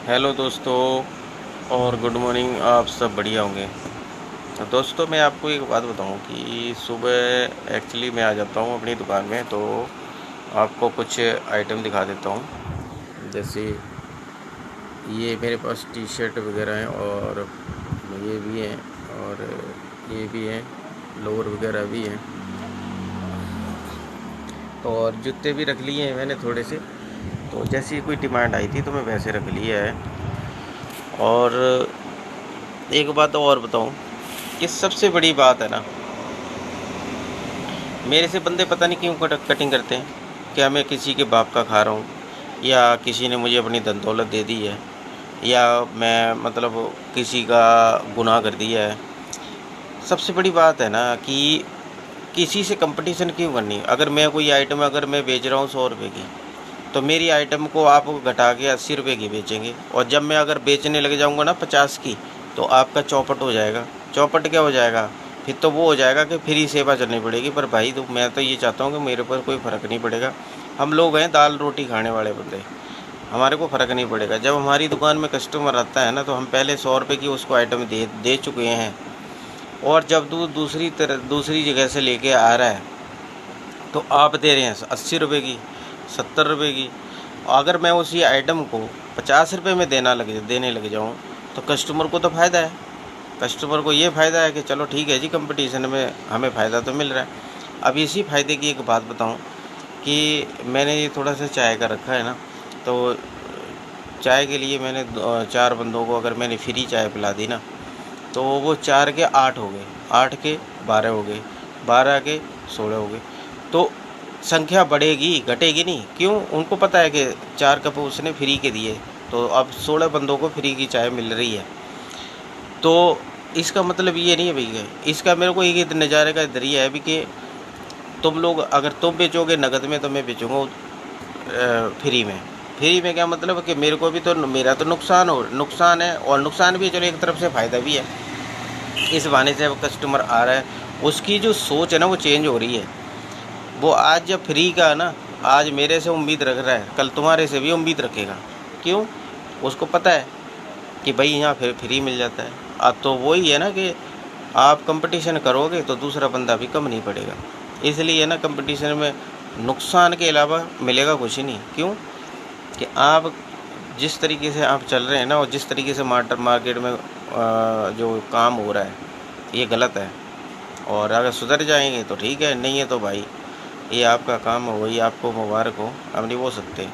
Hello दोस्तों और good morning. आप सब बढ़िया होंगे। तो दोस्तों मैं आपको एक बात बताऊं कि सुबह एक्चुअली मैं आ जाता हूं अपनी दुकान में, तो आपको कुछ आइटम दिखा देता हूं। जैसे ये मेरे पास टी शर्ट वगैरह हैं और ये भी हैं और ये भी हैं, लोअर वगैरह भी हैं। तो और जूते भी रख लिए हैं मैंने थोड़े से, तो जैसी कोई डिमांड आई थी तो मैं वैसे रख लिया है। और एक बात और बताऊं कि सबसे बड़ी बात है ना, मेरे से बंदे पता नहीं क्यों कटिंग करते हैं। क्या मैं किसी के बाप का खा रहा हूँ, या किसी ने मुझे अपनी धन दौलत दे दी है, या मैं मतलब किसी का गुनाह कर दिया है। सबसे बड़ी बात है ना कि किसी से कंपटीशन क्यों करनी। अगर मैं कोई आइटम अगर मैं बेच रहा हूँ 100 रुपये की, तो मेरी आइटम को आप घटा के 80 रुपये की बेचेंगे, और जब मैं अगर बेचने लग जाऊँगा ना 50 की, तो आपका चौपट हो जाएगा। चौपट क्या हो जाएगा, फिर तो वो हो जाएगा कि फ्री सेवा चलनी पड़ेगी। पर भाई तो मैं तो ये चाहता हूँ कि मेरे पर कोई फ़र्क नहीं पड़ेगा। हम लोग हैं दाल रोटी खाने वाले बंदे, हमारे को फ़र्क नहीं पड़ेगा। जब हमारी दुकान में कस्टमर आता है ना, तो हम पहले 100 रुपये की उसको आइटम दे चुके हैं। और जब दूसरी जगह से लेके आ रहा है, तो आप दे रहे हैं 80 रुपये की, 70 रुपये की। अगर मैं उसी आइटम को 50 रुपये में देने लग जाऊँ, तो कस्टमर को तो फ़ायदा है। कस्टमर को ये फ़ायदा है कि चलो ठीक है जी, कंपटीशन में हमें फ़ायदा तो मिल रहा है। अब इसी फ़ायदे की एक बात बताऊं कि मैंने ये थोड़ा सा चाय का रखा है ना, तो चाय के लिए मैंने 4 बंदों को अगर मैंने फ्री चाय पिला दी ना, तो वो 4 के 8 हो गए, 8 के 12 हो गए, 12 के 16 हो गए। तो संख्या बढ़ेगी घटेगी नहीं। क्यों? उनको पता है कि 4 कप उसने फ्री के दिए, तो अब 16 बंदों को फ्री की चाय मिल रही है। तो इसका मतलब ये नहीं है भैया, इसका मेरे को एक नज़ारे का जरिया है भी कि तुम लोग अगर तुम बेचोगे नगद में, तो मैं बेचूँगा फ्री में। फ्री में क्या मतलब कि मेरे को भी तो मेरा तो नुकसान है, और नुकसान भी है, चलो एक तरफ से फ़ायदा भी है। इस बहाने से अब कस्टमर आ रहा है, उसकी जो सोच है ना वो चेंज हो रही है। वो आज जब फ्री का है ना, आज मेरे से उम्मीद रख रहा है, कल तुम्हारे से भी उम्मीद रखेगा। क्यों? उसको पता है कि भाई यहाँ फिर फ्री मिल जाता है। अब तो वही है ना कि आप कंपटीशन करोगे तो दूसरा बंदा भी कम नहीं पड़ेगा। इसलिए ना कंपटीशन में नुकसान के अलावा मिलेगा कुछ ही नहीं। क्यों? कि आप जिस तरीके से आप चल रहे हैं ना, और जिस तरीके से मार्केट में जो काम हो रहा है, ये गलत है। और अगर सुधर जाएंगे तो ठीक है, नहीं है तो भाई ये आपका काम हो, वही आपको मुबारक हो, अब नहीं बोल सकते।